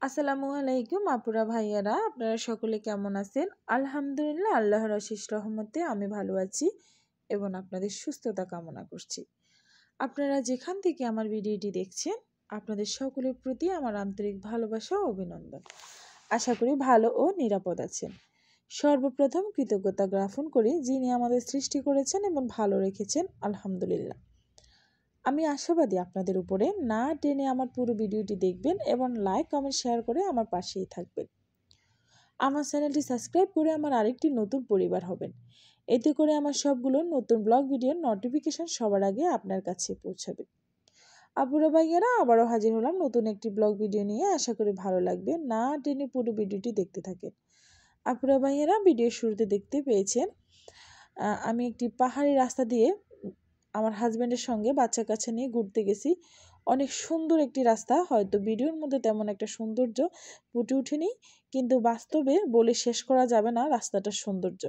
আসসালামু আলাইকুম আপুরা ভাইয়ারা, আপনারা সকলে কেমন আছেন? আলহামদুলিল্লাহ, আল্লাহর অশেষ রহমতে আমি ভালো আছি এবং আপনাদের সুস্থতা কামনা করছি। আপনারা যেখান থেকে আমার ভিডিওটি দেখছেন, আপনাদের সকলের প্রতি আমার আন্তরিক ভালোবাসা ও অভিনন্দন। আশা করি ভালো ও নিরাপদ আছেন। সর্বপ্রথম কৃতজ্ঞতা জ্ঞাপন করি যিনি আমাদের সৃষ্টি করেছেন এবং ভালো রেখেছেন, আলহামদুলিল্লাহ। আমি আশাবাদী আপনাদের উপরে না টেনে আমার পুরো ভিডিওটি দেখবেন এবং লাইক কমেন্ট শেয়ার করে আমার পাশেই থাকবেন। আমার চ্যানেলটি সাবস্ক্রাইব করে আমার আরেকটি নতুন পরিবার হবেন। এতে করে আমার সবগুলো নতুন ব্লগ ভিডিওর নোটিফিকেশন সবার আগে আপনার কাছে পৌঁছাবে। আপুরা ভাইয়েরা, আবারও হাজির হলাম নতুন একটি ব্লগ ভিডিও নিয়ে। আশা করি ভালো লাগবে, না টেনে পুরো ভিডিওটি দেখতে থাকেন। আপুরা ভাইয়েরা, ভিডিওর শুরুতে দেখতে পেয়েছেন আমি একটি পাহাড়ি রাস্তা দিয়ে আমার হাজব্যান্ডের সঙ্গে বাচ্চা কাচ্চা নিয়ে ঘুরতে গেছি। অনেক সুন্দর একটি রাস্তা, হয়তো ভিডিওর মধ্যে তেমন একটা সৌন্দর্য ফুটে ওঠেনি, কিন্তু বাস্তবে বলে শেষ করা যাবে না রাস্তাটার সৌন্দর্য।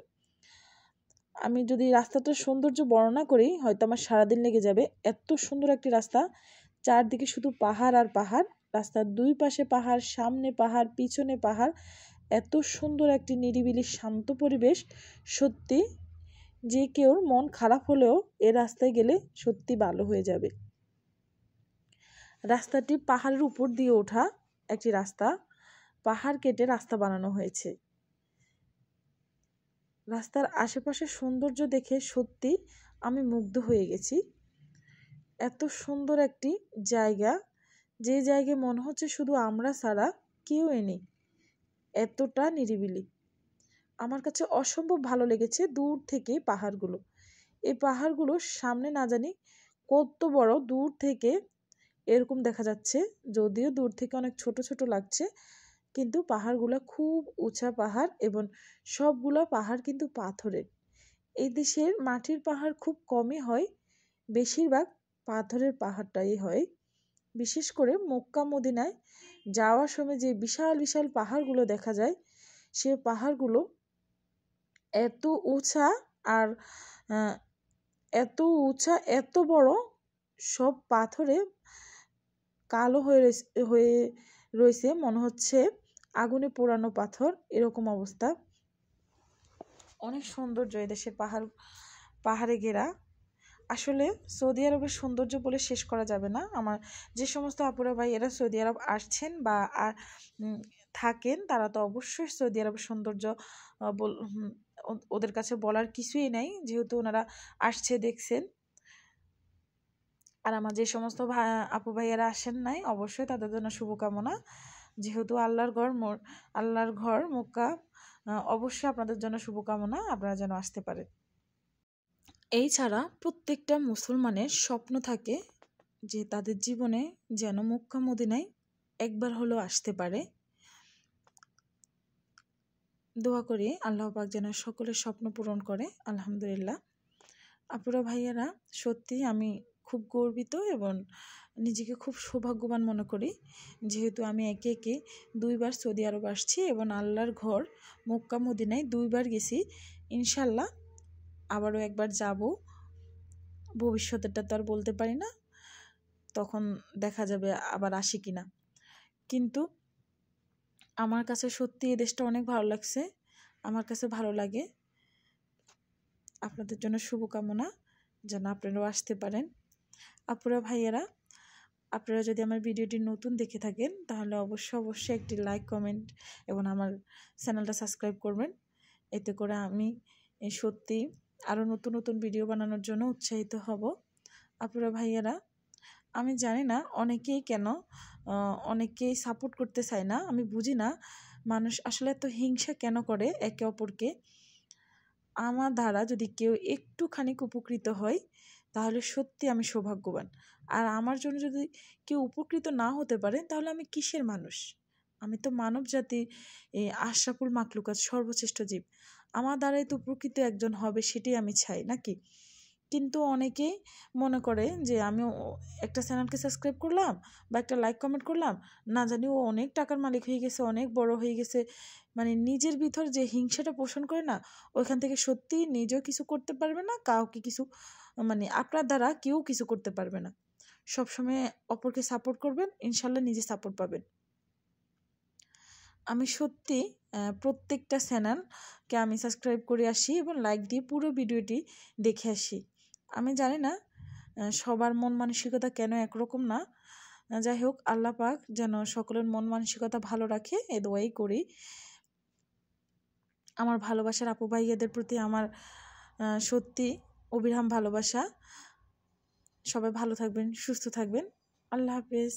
আমি যদি রাস্তাটার সৌন্দর্য বর্ণনা করি হয়তো আমার সারাদিন লেগে যাবে। এত সুন্দর একটি রাস্তা, চারদিকে শুধু পাহাড় আর পাহাড়, রাস্তার দুই পাশে পাহাড়, সামনে পাহাড়, পিছনে পাহাড়। এত সুন্দর একটি নিরিবিলি শান্ত পরিবেশ, সত্যি যে কেউ মন খারাপ হলেও এ রাস্তায় গেলে সত্যি ভালো হয়ে যাবে। রাস্তাটি পাহাড়ের উপর দিয়ে ওঠা একটি রাস্তা, পাহাড় কেটে রাস্তা বানানো হয়েছে। রাস্তার আশেপাশে সৌন্দর্য দেখে সত্যি আমি মুগ্ধ হয়ে গেছি। এত সুন্দর একটি জায়গা, যে জায়গায় মনে হচ্ছে শুধু আমরা ছাড়া কেউ নেই, এতটা নিরিবিলি। আমার কাছে অসম্ভব ভালো লেগেছে দূর থেকে পাহাড়গুলো। এই পাহাড়গুলো সামনে না জানি কত বড়, দূর থেকে এরকম দেখা যাচ্ছে, যদিও দূর থেকে অনেক ছোট ছোট লাগছে, কিন্তু পাহাড়গুলো খুব উঁচা পাহাড় এবং সবগুলো পাহাড় কিন্তু পাথরের। এই দেশের মাটির পাহাড় খুব কমই হয়, বেশিরভাগ পাথরের পাহাড়টাই হয়। বিশেষ করে মক্কা মদিনায় যাওয়ার সময় যে বিশাল বিশাল পাহাড়গুলো দেখা যায়, সে পাহাড়গুলো এত উঁচা আর এত উঁচা, এত বড়, সব পাথরে কালো হয়ে রয়েছে, মনে হচ্ছে আগুনে পোড়ানো পাথর, এরকম অবস্থা। অনেক সৌন্দর্য এদেশের পাহাড়ে ঘেরা। আসলে সৌদি আরবের সৌন্দর্য বলে শেষ করা যাবে না। আমার যে সমস্ত আপুরা ভাই এরা সৌদি আরব আসছেন বা থাকেন, তারা তো অবশ্যই সৌদি আরবের সৌন্দর্য ওদের কাছে বলার কিছুই নেই, যেহেতু ওনারা আসছে দেখছেন। আর আমার যে সমস্ত আপু ভাইয়েরা আসেন নাই, অবশ্যই তাদের জন্য শুভকামনা। যেহেতু আল্লাহর ঘর মক্কা, অবশ্যই আপনাদের জন্য শুভকামনা, আপনারা যেন আসতে পারেন। এই ছাড়া প্রত্যেকটা মুসলমানের স্বপ্ন থাকে যে তাদের জীবনে যেন মক্কা মদিনায় একবার হলেও আসতে পারে। দোয়া করি আল্লাহ পাক যেন সকলের স্বপ্ন পূরণ করে, আলহামদুলিল্লাহ। আপুরা ভাইয়ারা, সত্যি আমি খুব গর্বিত এবং নিজেকে খুব সৌভাগ্যবান মনে করি, যেহেতু আমি একে একে 2বার সৌদি আরব আসছি এবং আল্লাহর ঘর মক্কা মদিনায় 2বার গেছি। ইনশাল্লাহ আবারও একবার যাব। ভবিষ্যতেরটা তো আর বলতে পারি না, তখন দেখা যাবে আবার আসি কিনা। কিন্তু আমার কাছে সত্যি এই দেশটা অনেক ভালো লাগছে, আমার কাছে ভালো লাগে। আপনাদের জন্য শুভকামনা, যেন আপনারাও আসতে পারেন। আপুরা ভাইয়েরা, আপনারা যদি আমার ভিডিওটি নতুন দেখে থাকেন তাহলে অবশ্যই একটি লাইক কমেন্ট এবং আমার চ্যানেলটা সাবস্ক্রাইব করবেন। এতে করে আমি সত্যি আরও নতুন নতুন ভিডিও বানানোর জন্য উৎসাহিত হব। আপুরা ভাইয়েরা, আমি জানি না অনেকেই সাপোর্ট করতে চায় না। আমি বুঝি না মানুষ আসলে এত হিংসা কেন করে একে অপরকে। আমার দ্বারা যদি কেউ একটুখানি উপকৃত হয় তাহলে সত্যি আমি সৌভাগ্যবান। আর আমার জন্য যদি কেউ উপকৃত না হতে পারে তাহলে আমি কিসের মানুষ? আমি তো মানব জাতি, আশরাফুল মাখলুকাত, সর্বশ্রেষ্ঠ জীব। আমার দ্বারাই তো উপকৃত একজন হবে, সেটাই আমি চাই, নাকি? কিন্তু অনেকেই মনে করে যে আমি একটা চ্যানেলকে সাবস্ক্রাইব করলাম বা একটা লাইক কমেন্ট করলাম, না জানি ও অনেক টাকার মালিক হয়ে গেছে, অনেক বড় হয়ে গেছে। মানে নিজের ভিতর যে হিংসাটা পোষণ করে না, ওইখান থেকে সত্যি নিজেও কিছু করতে পারবে না, কাউকে কিছু, মানে আপনার দ্বারা কেউ কিছু করতে পারবে না। সবসময় অপরকে সাপোর্ট করবেন, ইনশাল্লাহ নিজে সাপোর্ট পাবেন। আমি সত্যি প্রত্যেকটা চ্যানেলকে আমি সাবস্ক্রাইব করে আসি এবং লাইক দিয়ে পুরো ভিডিওটি দেখে আসি। আমি জানি না সবার মন মানসিকতা কেন একরকম না। যাই হোক, আল্লাহ পাক যেন সকলের মন মানসিকতা ভালো রাখে, এ দোয়াই করি। আমার ভালোবাসার আপু ভাইয়াদের প্রতি আমার সত্যি অবিরাম ভালোবাসা। সবাই ভালো থাকবেন, সুস্থ থাকবেন। আল্লাহ হাফেজ।